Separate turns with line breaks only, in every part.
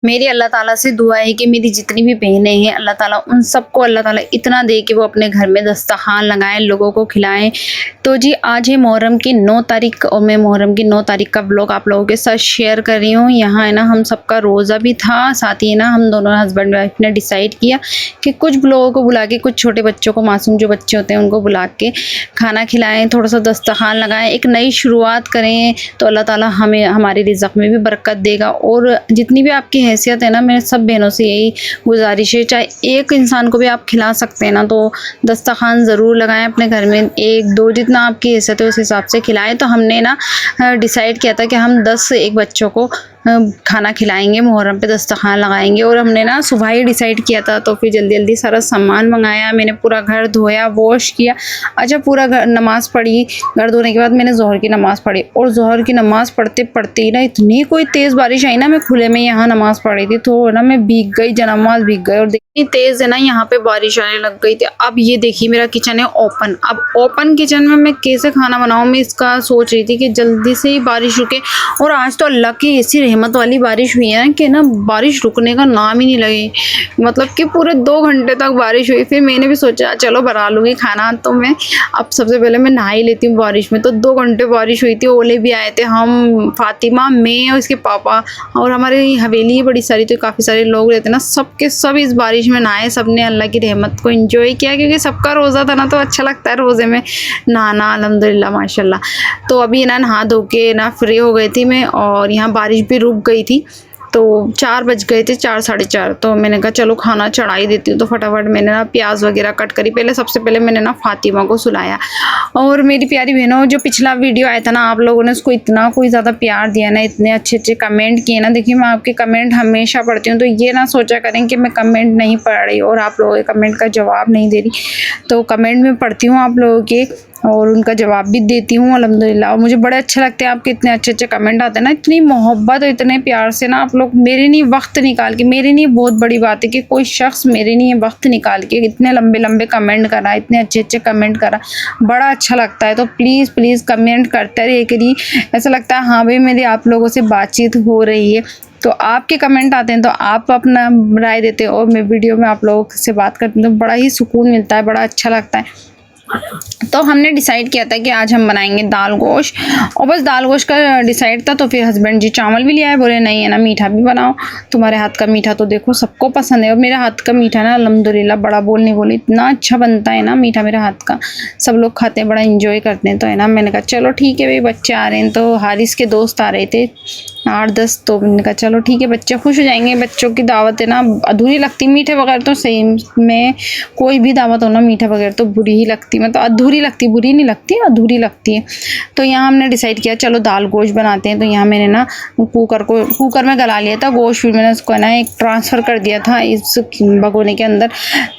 मेरी अल्लाह ताला से दुआ है कि मेरी जितनी भी बहनें हैं अल्लाह ताला उन सबको अल्लाह ताला इतना दे कि वो अपने घर में दस्तरखान लगाएं, लोगों को खिलाएं। तो जी आज है मुहर्रम की 9 तारीख और मैं मुहर्रम की 9 तारीख का व्लॉग आप लोगों के साथ शेयर कर रही हूँ। यहाँ है ना हम सबका रोज़ा भी था, साथ ही ना हम दोनों हस्बैंड वाइफ ने डिसाइड किया कि कुछ लोगों को बुला के, कुछ छोटे बच्चों को, मासूम जो बच्चे होते हैं उनको बुला के खाना खिलाएँ, थोड़ा सा दस्तरखान लगाएँ, एक नई शुरुआत करें तो अल्लाह ताला हमें हमारी रिज़्क़ में भी बरकत देगा। और जितनी भी आपकी हैसियत है ना, मेरे सब बहनों से यही गुजारिश है, चाहे एक इंसान को भी आप खिला सकते हैं ना तो दस्तरखान ज़रूर लगाएं अपने घर में, 1-2 जितना आपकी हैसियत है उस हिसाब से खिलाएं। तो हमने ना डिसाइड किया था कि हम 10 से 1 बच्चों को खाना खिलाएंगे, मुहर्रम पे दस्तरखान लगाएंगे। और हमने ना सुबह ही डिसाइड किया था, तो फिर जल्दी जल्दी सारा सामान मंगाया, मैंने पूरा घर धोया, वॉश किया। अच्छा पूरा घर, नमाज़ पढ़ी, घर धोने के बाद मैंने ज़ोहर की नमाज़ पढ़ी। और ज़ोहर की नमाज़ पढ़ते पढ़ते ना इतनी कोई तेज़ बारिश आई ना, मैं खुले में यहाँ नमाज़ पढ़ी थी तो ना मैं भीग गई, जनमाज़ भीग गई। और इतनी तेज़ है ना यहाँ पे बारिश आने लग गई थी। अब ये देखिए मेरा किचन है ओपन, अब ओपन किचन में मैं कैसे खाना बनाऊँ, मैं इसका सोच रही थी कि जल्दी से ही बारिश रुके। और आज तो अल्लाह की ऐसी रहमत वाली बारिश हुई है कि ना बारिश रुकने का नाम ही नहीं लगे, मतलब कि पूरे 2 घंटे तक बारिश हुई। फिर मैंने भी सोचा चलो बना लूँगी खाना, तो मैं अब सबसे पहले मैं नहा ही लेती हूँ बारिश में। तो 2 घंटे बारिश हुई थी, ओले भी आए थे, हम फातिमा, मैं और इसके पापा और हमारी हवेली बड़ी सारी, तो काफ़ी सारे लोग रहते ना, सब के सब इस बारिश में नहाए, सबने अल्लाह की रहमत को एंजॉय किया क्योंकि सबका रोज़ा था ना, तो अच्छा लगता है रोज़े में नहाना, अल्हम्दुलिल्लाह माशाल्लाह। तो अभी ना नहा धो के ना फ्री हो गई थी मैं, और यहाँ बारिश भी रुक गई थी, तो 4 बज गए थे, 4 साढ़े 4। तो मैंने कहा चलो खाना चढ़ा ही देती हूँ। तो फटाफट मैंने ना प्याज वगैरह कट करी, पहले सबसे पहले मैंने ना फातिमा को सुलाया। और मेरी प्यारी बहनों, जो पिछला वीडियो आया था ना, आप लोगों ने उसको इतना कोई ज़्यादा प्यार दिया ना, इतने अच्छे अच्छे कमेंट किए ना। देखिए मैं आपके कमेंट हमेशा पढ़ती हूँ, तो ये ना सोचा करें कि मैं कमेंट नहीं पढ़ रही और आप लोगों के कमेंट का जवाब नहीं दे रही। तो कमेंट में पढ़ती हूँ आप लोगों के और उनका जवाब भी देती हूँ अल्हम्दुलिल्लाह। और मुझे बड़े अच्छे लगते हैं आपके इतने अच्छे अच्छे कमेंट आते हैं ना, इतनी मोहब्बत और इतने प्यार से ना आप लोग मेरे लिए वक्त निकाल के, मेरे लिए बहुत बड़ी बात है कि कोई शख्स मेरे लिए वक्त निकाल के इतने लंबे लंबे कमेंट करा, इतने अच्छे अच्छे कमेंट करा, बड़ा अच्छा लगता है। तो प्लीज़ प्लीज़ कमेंट करते रहिए करिए, ऐसा लगता है हाँ भाई मेरी आप लोगों से बातचीत हो रही है। तो आपके कमेंट आते हैं तो आप अपना राय देते हो और मैं वीडियो में आप लोगों से बात करती हूँ, तो बड़ा ही सुकून मिलता है, बड़ा अच्छा लगता है। तो हमने डिसाइड किया था कि आज हम बनाएंगे दाल गोश्त, और बस दाल गोश्त का डिसाइड था। तो फिर हस्बैंड जी चावल भी ले आए, बोले नहीं है ना मीठा भी बनाओ, तुम्हारे हाथ का मीठा तो देखो सबको पसंद है। और मेरे हाथ का मीठा ना अल्हम्दुलिल्लाह, बड़ा बोल नहीं बोली, इतना अच्छा बनता है ना मीठा मेरे हाथ का, सब लोग खाते हैं, बड़ा इंजॉय करते हैं। तो है ना मैंने कहा चलो ठीक है भाई, बच्चे आ रहे हैं, तो हारिस के दोस्त आ रहे थे 8-10, तो मैंने कहा चलो ठीक है, बच्चे खुश हो जाएंगे, बच्चों की दावत है ना अधूरी लगती, मीठे बगैर तो सही में कोई भी दावत हो ना मीठे बगैर तो बुरी ही लगती, मतलब अधूरी लगती, बुरी नहीं लगती, अधूरी लगती है। तो यहाँ हमने डिसाइड किया चलो दाल गोश्त बनाते हैं। तो यहाँ मैंने ना कुकर में गला लिया था गोश्त, फिर मैंने उसको ना एक ट्रांसफ़र कर दिया था इस भगोने के अंदर।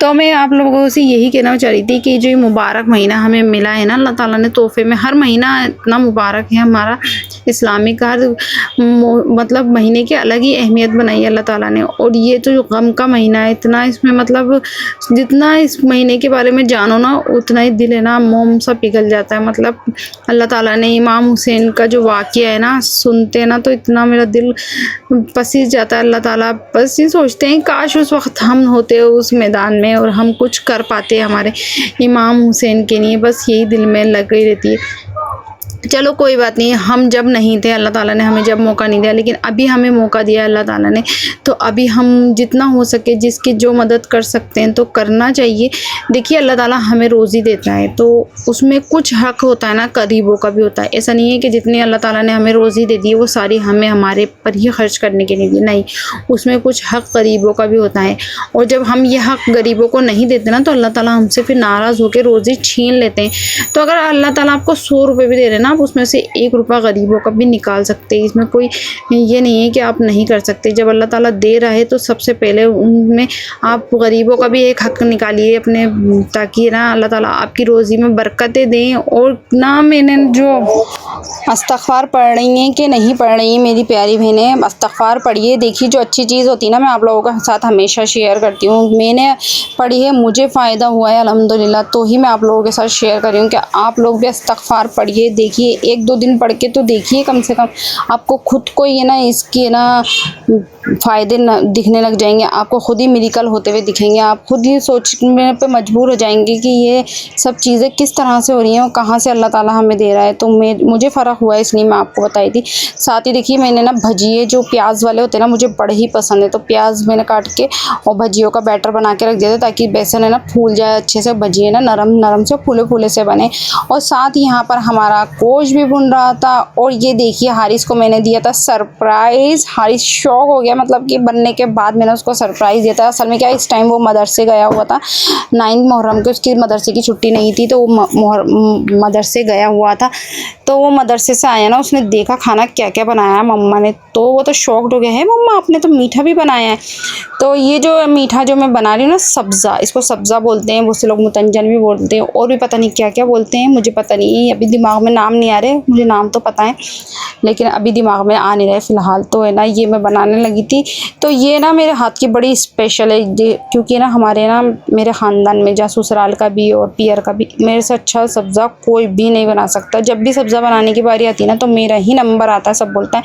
तो मैं आप लोगों से यही कहना चाह रही थी कि जो ये मुबारक महीना हमें मिला है ना, अल्लाह ताला ने तोहफे में, हर महीना इतना मुबारक है हमारा इस्लामिक, हर मतलब महीने की अलग ही अहमियत बनाई है अल्लाह ताला ने। और ये तो जो गम का महीना है, इतना इसमें मतलब जितना इस महीने के बारे में जानो ना उतना ही दिल है ना मोम सा पिघल जाता है। मतलब अल्लाह ताला ने इमाम हुसैन का जो वाक़या है ना, सुनते हैं ना तो इतना मेरा दिल पसीज जाता है। अल्लाह ताला बस ये सोचते हैं काश उस वक्त हम होते उस मैदान में और हम कुछ कर पाते हमारे इमाम हुसैन के लिए, बस यही दिल में लग गई रहती है। चलो कोई बात नहीं, हम जब नहीं थे अल्लाह ताला ने हमें जब मौका नहीं दिया, लेकिन अभी हमें मौका दिया अल्लाह ताला ने, तो अभी हम जितना हो सके जिसकी जो मदद कर सकते हैं तो करना चाहिए। देखिए अल्लाह ताला हमें रोज़ी देता है तो उसमें कुछ हक़ होता है ना, गरीबों का भी होता है। ऐसा नहीं है कि जितनी अल्लाह ताला ने हमें रोज़ी दे दी है वो सारी हमें हमारे पर ही खर्च करने के लिए दी, नहीं, उसमें कुछ हक़ गरीबों का भी होता है। और जब हम ये हक़ गरीबों को नहीं देते ना तो अल्लाह ताला हमसे फिर नाराज़ होकर रोज़ी छीन लेते हैं। तो अगर अल्लाह ताला आपको 100 रुपये भी दे रहे हैं ना, आप उसमें से 1 रुपया गरीबों का भी निकाल सकते हैं, इसमें कोई ये नहीं है कि आप नहीं कर सकते। जब अल्लाह ताला दे रहा है तो सबसे पहले उनमें आप गरीबों का भी एक हक़ निकालिए अपने, ताकि ना अल्लाह ताला आपकी रोज़ी में बरकतें दें। और ना मैंने जो इस्तग़फ़ार पढ़ रही हैं कि नहीं पढ़ रही हैं मेरी प्यारी बहनें, इस्तग़फ़ार पढ़िए। देखिए जो अच्छी चीज़ होती है ना, मैं आप लोगों के साथ हमेशा शेयर करती हूँ, मैंने पढ़ी है, मुझे फ़ायदा हुआ है अल्हम्दुलिल्लाह, तो ही मैं आप लोगों के साथ शेयर कर रही हूँ कि आप लोग भी इस्तग़फ़ार पढ़िए। देखिए देखिए, 1-2 दिन पढ़ के तो देखिए कम से कम, आपको खुद को ये ना इसके ना फ़ायदे न दिखने लग जाएंगे, आपको खुद ही मिरेकल होते हुए दिखेंगे, आप खुद ही सोचने पे मजबूर हो जाएंगे कि ये सब चीज़ें किस तरह से हो रही हैं और कहाँ से अल्लाह ताला हमें दे रहा है। तो मुझे फ़र्क हुआ है, इसलिए मैं आपको बताई थी। साथ ही देखिए, मैंने ना भजिए जो प्याज वाले होते हैं ना, मुझे बड़े ही पसंद है, तो प्याज मैंने काट के और भजियों का बैटर बना के रख दिया था, ताकि बेसन है ना फूल जाए अच्छे से, भजिए ना नरम नरम से फूले फूले से बने। और साथ ही यहाँ पर हमारा गोश्त भी भुन रहा था। और ये देखिए, हारिस को मैंने दिया था सरप्राइज़। हारिस शॉक हो गया, मतलब कि बनने के बाद मैंने उसको सरप्राइज़ दिया था। असल में क्या, इस टाइम वो मदरसे गया हुआ था, 9 मुहर्रम को उसकी मदरसे की छुट्टी नहीं थी, तो वो मदरसे गया हुआ था। तो वो मदरसे से आया ना, उसने देखा खाना क्या क्या बनाया है मम्मा ने, तो वो तो शॉक्ड हो गया है, मम्मा आपने तो मीठा भी बनाया है। तो ये जो मीठा जो मैं बना रही हूँ ना, सब्ज़ा, इसको सब्ज़ा बोलते हैं, बहुत से लोग मुतंजन भी बोलते हैं, और भी पता नहीं क्या क्या बोलते हैं, मुझे पता नहीं, अभी दिमाग में नाम नहीं आ रहे। मुझे नाम तो पता है लेकिन अभी दिमाग में आ नहीं रहे फ़िलहाल। तो है ना, ये मैं बनाने लगी थी। तो ये ना मेरे हाथ की बड़ी स्पेशल है, क्योंकि ना हमारे ना मेरे ख़ानदान में, जहाँ ससुराल का भी और पियर का भी, मेरे से अच्छा सब्ज़ा कोई भी नहीं बना सकता। जब भी सब्ज़ा बनाने की बारी आती है ना, तो मेरा ही नंबर आता है। सब बोलता है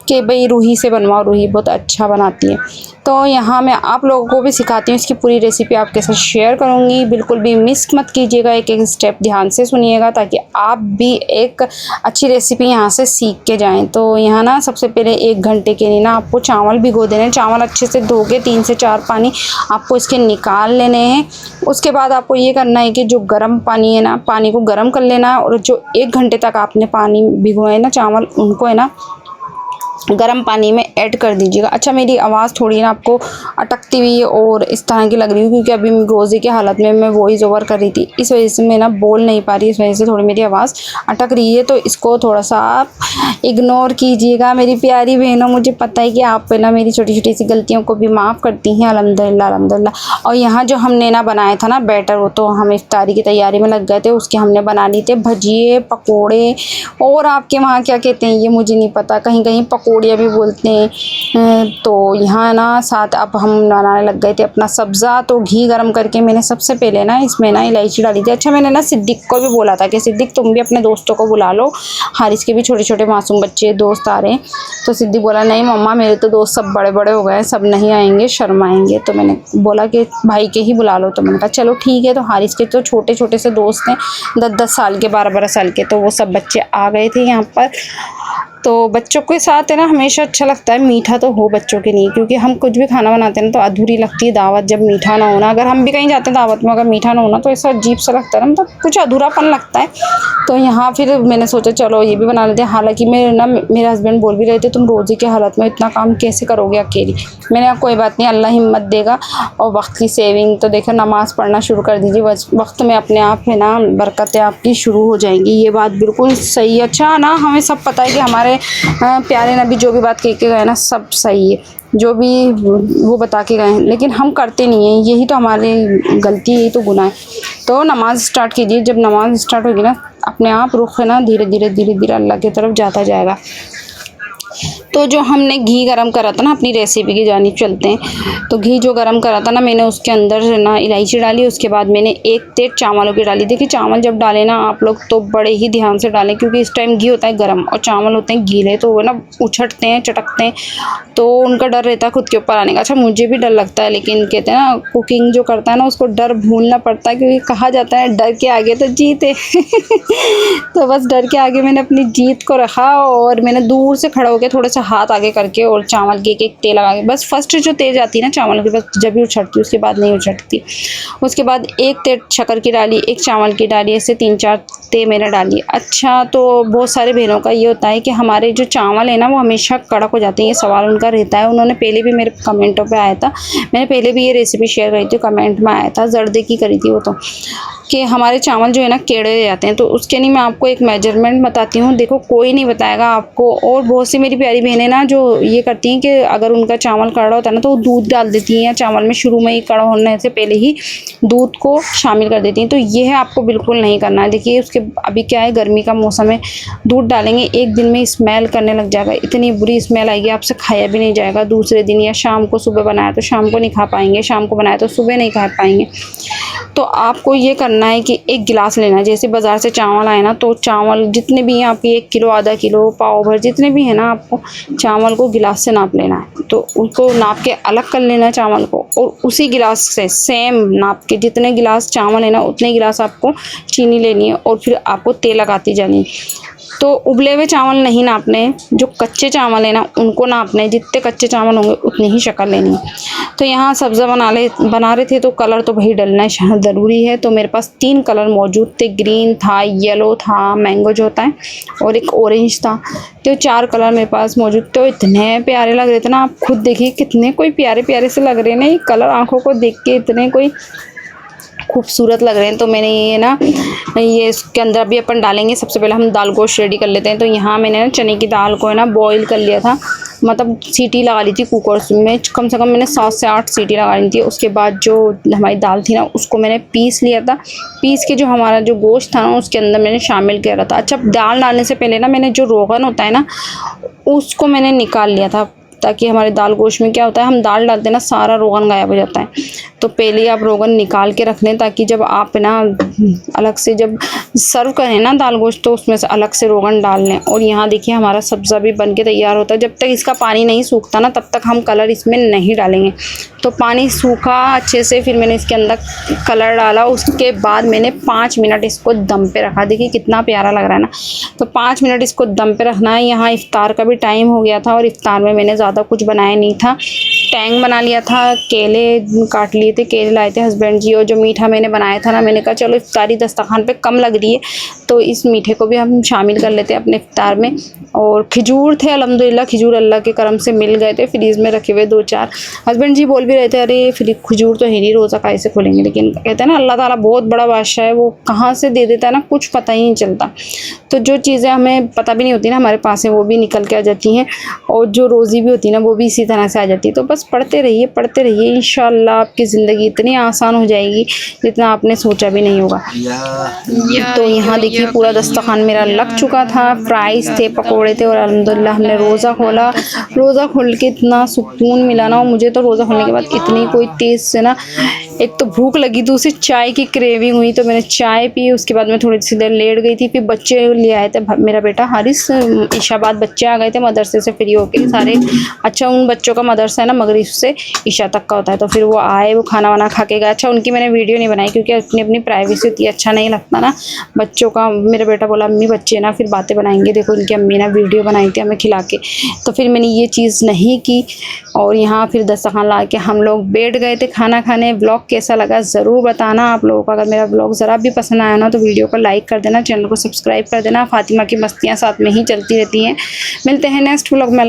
कि भाई रूही से बनवाओ, रूही बहुत अच्छा बनाती है। तो यहाँ मैं आप लोगों को भी सिखाती हूँ, इसकी पूरी रेसिपी आपके साथ शेयर करूँगी। बिल्कुल भी मिस मत कीजिएगा, एक एक स्टेप ध्यान से सुनिएगा, ताकि आप भी एक अच्छी रेसिपी यहाँ से सीख के जाएं। तो यहाँ ना सबसे पहले 1 घंटे के लिए ना आपको चावल भिगो देने हैं। चावल अच्छे से धो के 3 से 4 पानी आपको इसके निकाल लेने हैं। उसके बाद आपको ये करना है कि जो गर्म पानी है ना, पानी को गर्म कर लेना है, और जो 1 घंटे तक आपने पानी भिगोए ना चावल, उनको है ना गर्म पानी में ऐड कर दीजिएगा। अच्छा, मेरी आवाज़ थोड़ी ना आपको अटकती हुई और इस तरह की लग रही है, क्योंकि अभी रोज़े की हालत में मैं वॉइस ओवर कर रही थी, इस वजह से मैं ना बोल नहीं पा रही, इस वजह से थोड़ी मेरी आवाज़ अटक रही है। तो इसको थोड़ा सा आप इग्नोर कीजिएगा मेरी प्यारी बहनों। मुझे पता है कि आप ना मेरी छोटी छोटी सी गलतियों को भी माफ़ करती हैं, अल्हम्दुलिल्लाह अल्हम्दुलिल्लाह। और यहाँ जो हमने ना बनाया था ना बैटर, वो तो हम इफ्तारी की तैयारी में लग गए थे, उसके हमने बना लिए थे भजिए, पकोड़े, और आपके वहाँ क्या कहते हैं ये मुझे नहीं पता, कहीं कहीं पकौड़ियाँ भी बोलते हैं। तो यहाँ ना साथ अब हम बनाने लग गए थे अपना सब्ज़ा। तो घी गरम करके मैंने सबसे पहले ना इसमें ना इलायची डाली थी। अच्छा, मैंने ना सिद्दीक को भी बोला था कि सिद्दीक तुम भी अपने दोस्तों को बुला लो, हारिस के भी छोटे छोटे मासूम बच्चे दोस्त आ रहे हैं। तो सिद्दीक बोला नहीं मम्मा, मेरे तो दोस्त सब बड़े बड़े हो गए हैं, सब नहीं आएंगे, शर्माएंगे। तो मैंने बोला कि भाई के ही बुला लो। तो मैंने कहा चलो ठीक है। तो हारिस के तो छोटे छोटे से दोस्त हैं, 10-10 साल के, 12-12 साल के, तो वो सब बच्चे आ गए थे यहाँ पर। तो बच्चों के साथ है ना हमेशा अच्छा लगता है, मीठा तो हो बच्चों के लिए, क्योंकि हम कुछ भी खाना बनाते हैं ना तो अधूरी लगती है दावत जब मीठा ना होना। अगर हम भी कहीं जाते हैं दावत में, अगर मीठा ना होना तो ऐसा अजीब सा लगता है ना, मतलब कुछ अधूरापन लगता है। तो यहाँ फिर मैंने सोचा चलो ये भी बना लेते हैं। हालांकि मेरे हस्बैंड बोल भी रहे थे तुम रोज़े की हालत में इतना काम कैसे करोगे अकेली। मैंने कहा कोई बात नहीं, अल्लाह हिम्मत देगा। और वक्त की सेविंग, तो देखो नमाज़ पढ़ना शुरू कर दीजिए, वक्त में अपने आप है ना बरकतें आपकी शुरू हो जाएंगी। ये बात बिल्कुल सही है। अच्छा ना, हमें सब पता है कि हमारे प्यारे नबी जो भी बात कह के गए ना सब सही है, जो भी वो बता के गए हैं, लेकिन हम करते नहीं हैं। यही तो हमारी गलती है, यही तो गुनाह है। तो नमाज़ स्टार्ट कीजिए। जब नमाज़ स्टार्ट होगी ना, अपने आप रुख है ना धीरे धीरे अल्लाह की तरफ जाता जाएगा। तो जो हमने घी गरम करा था ना, अपनी रेसिपी की जानिब चलते हैं। तो घी जो गरम करा था ना, मैंने उसके अंदर ना इलायची डाली, उसके बाद मैंने 1 तेज चावलों की डाली। देखिए चावल जब डालें ना आप लोग तो बड़े ही ध्यान से डालें, क्योंकि इस टाइम घी होता है गरम और चावल होते हैं गीले, तो वो ना उछटते हैं, चटकते हैं, तो उनका डर रहता है खुद के ऊपर आने का। अच्छा, मुझे भी डर लगता है, लेकिन कहते हैं ना कुकिंग जो करता है ना उसको डर भूलना पड़ता है, क्योंकि कहा जाता है डर के आगे तो जीत है। तो बस डर के आगे मैंने अपनी जीत को रखा, और मैंने दूर से खड़ा होकर थोड़ा सा हाथ आगे करके और चावल की एक तेल लगा के, बस फर्स्ट जो तेज आती है ना चावल की, बस जब भी उछटती, उसके बाद नहीं उछटती। उसके बाद 1 तेज शक्कर की डाली, 1 चावल की डाली, ऐसे 3-4 ते मैंने डाली। अच्छा, तो बहुत सारे बहनों का ये होता है कि हमारे जो चावल है ना वो हमेशा कड़क हो जाते हैं, ये सवाल उनका रहता है। उन्होंने पहले भी मेरे कमेंटों पे आया था, मैंने पहले भी ये रेसिपी शेयर करी थी, कमेंट में आया था, जर्दे की करी थी वो, तो कि हमारे चावल जो है ना केड़े हो जाते हैं। तो उसके लिए मैं आपको एक मेजरमेंट बताती हूँ, देखो कोई नहीं बताएगा आपको। और बहुत सी मेरी प्यारी बहनें ना जो ये करती हैं कि अगर उनका चावल कड़ा होता है ना तो वो दूध डाल देती हैं चावल में, शुरू में ही कड़ा होने से पहले ही दूध को शामिल कर देती हैं। तो ये है आपको बिल्कुल नहीं करना है। देखिए उसके अभी क्या है, गर्मी का मौसम है, दूध डालेंगे 1 दिन में स्मेल करने लग जाएगा, इतनी बुरी स्मेल आएगी, आपसे खाया भी नहीं जाएगा दूसरे दिन। या शाम को, सुबह बनाया तो शाम को नहीं खा पाएंगे, शाम को बनाया तो सुबह नहीं खा पाएंगे। तो आपको ये करना है कि एक गिलास लेना है। जैसे बाज़ार से चावल आए ना, तो चावल जितने भी हैं आपके 1 किलो, आधा किलो, पाव भर, जितने भी हैं ना, आपको चावल को गिलास से नाप लेना है। तो उसको नाप के अलग कर लेना है चावल को, और उसी गिलास से सेम नाप के जितने गिलास चावल है ना, उतने गिलास आपको चीनी लेनी है, और फिर आपको तेल लगाती जानी है। तो उबले हुए चावल नहीं नापने, जो कच्चे चावल है ना उनको नापने। जितने कच्चे चावल होंगे उतनी ही शक्कर लेनी है। तो यहाँ सब्ज़ा बना रहे थे, तो कलर तो भाई डलना ज़रूरी है। तो मेरे पास 3 कलर मौजूद थे, ग्रीन था, येलो था, मैंगो जो होता है, और एक ऑरेंज था। तो 4 कलर मेरे पास मौजूद थे। इतने प्यारे लग रहे थे ना, आप खुद देखिए कितने कोई प्यारे प्यारे से लग रहे हैं ना, ये कलर आँखों को देख के इतने कोई खूबसूरत लग रहे हैं। तो मैंने ये ना, ये इसके अंदर अभी अपन डालेंगे। सबसे पहले हम दाल गोश्त रेडी कर लेते हैं। तो यहाँ मैंने ना चने की दाल को है ना बॉईल कर लिया था, मतलब सीटी लगा ली थी कुकर में। कम से कम मैंने 7 से 8 सीटी लगा ली थी। उसके बाद जो हमारी दाल थी ना, उसको मैंने पीस लिया था। पीस के जो हमारा जो गोश्त था ना, उसके अंदर मैंने शामिल किया था। अच्छा, दाल डालने से पहले ना मैंने जो रोगन होता है ना, उसको मैंने निकाल लिया था, ताकि हमारे दाल गोश्त में क्या होता है, हम दाल डालते हैं ना, सारा रोगन गायब हो जाता है। तो पहले आप रोगन निकाल के रख लें, ताकि जब आप ना अलग से जब सर्व करें ना दाल गोश्त, तो उसमें से अलग से रोगन डाल लें। और यहाँ देखिए हमारा सब्ज़ा भी बन के तैयार होता है। जब तक इसका पानी नहीं सूखता ना, तब तक हम कलर इसमें नहीं डालेंगे। तो पानी सूखा अच्छे से, फिर मैंने इसके अंदर कलर डाला। उसके बाद मैंने 5 मिनट इसको दम पे रखा। देखिए कितना प्यारा लग रहा है ना। तो 5 मिनट इसको दम पे रखना है। यहाँ इफ्तार का भी टाइम हो गया था, और इफ्तार में मैंने ज़्यादा कुछ बनाया नहीं था। टैंग बना लिया था, केले काट लिए थे, केले लाए थे हस्बैंड जी। और जो मीठा मैंने बनाया था ना, मैंने कहा चलो इफ्तारी दस्तरखान पे कम लग रही है, तो इस मीठे को भी हम शामिल कर लेते हैं अपने इफ्तार में। और खजूर थे, अल्हम्दुलिल्लाह खजूर अल्लाह के करम से मिल गए थे, फ्रीज़ में रखे हुए 2-4। हस्बैंड जी बोल भी रहे थे, अरे फिर खजूर तो है नहीं, रोज़ा कैसे खोलेंगे। लेकिन कहते हैं ना, अल्लाह ताला बहुत बड़ा बादशाह है, वो कहाँ से दे देता है ना, कुछ पता ही नहीं चलता। तो जो चीज़ें हमें पता भी नहीं होती ना हमारे पास है, वो भी निकल के आ जाती हैं। और जो रोज़ी भी होती है ना, वो भी इसी तरह से आ जाती है। तो बस पढ़ते रहिए इंशाअल्लाह आपकी ज़िंदगी इतनी आसान हो जाएगी जितना आपने सोचा भी नहीं होगा। तो यहाँ देखिए पूरा दस्तरखान मेरा लग चुका था। फ्राइज़ थे, पकोड़े थे, और अल्हम्दुलिल्लाह हमने रोज़ा खोला। रोज़ा खोल के इतना सुकून मिला ना, मुझे तो रोज़ा खोलने के बाद इतनी कोई तेज़ से ना, एक तो भूख लगी, दूसरी चाय की क्रेविंग हुई। तो मैंने चाय पी। उसके बाद मैं थोड़ी सी देर लेट गई थी। फिर बच्चे ले आए थे, मेरा बेटा हारिस, ईशा बाद बच्चे आ गए थे मदरसे से फ्री होके सारे। अच्छा, उन बच्चों का मदरसा है ना मगरिब से ईशा तक का होता है। तो फिर वो आए, वो खाना वाना खा के गए। अच्छा, उनकी मैंने वीडियो नहीं बनाई, क्योंकि अपनी अपनी प्राइवेसी होती है, अच्छा नहीं लगता ना बच्चों का। मेरा बेटा बोला अम्मी बच्चे ना फिर बातें बनाएंगे, देखो इनकी अम्मी ना वीडियो बनाई थी हमें खिला के। तो फिर मैंने ये चीज़ नहीं की। और यहाँ फिर दस्तरखान ला के हम लोग बैठ गए थे खाना खाने। ब्लॉग कैसा लगा ज़रूर बताना आप लोगों को। अगर मेरा ब्लॉग ज़रा भी पसंद आया ना, तो वीडियो को लाइक कर देना, चैनल को सब्सक्राइब कर देना। फातिमा की मस्तियाँ साथ में ही चलती रहती हैं। मिलते हैं नेक्स्ट ब्लॉग में।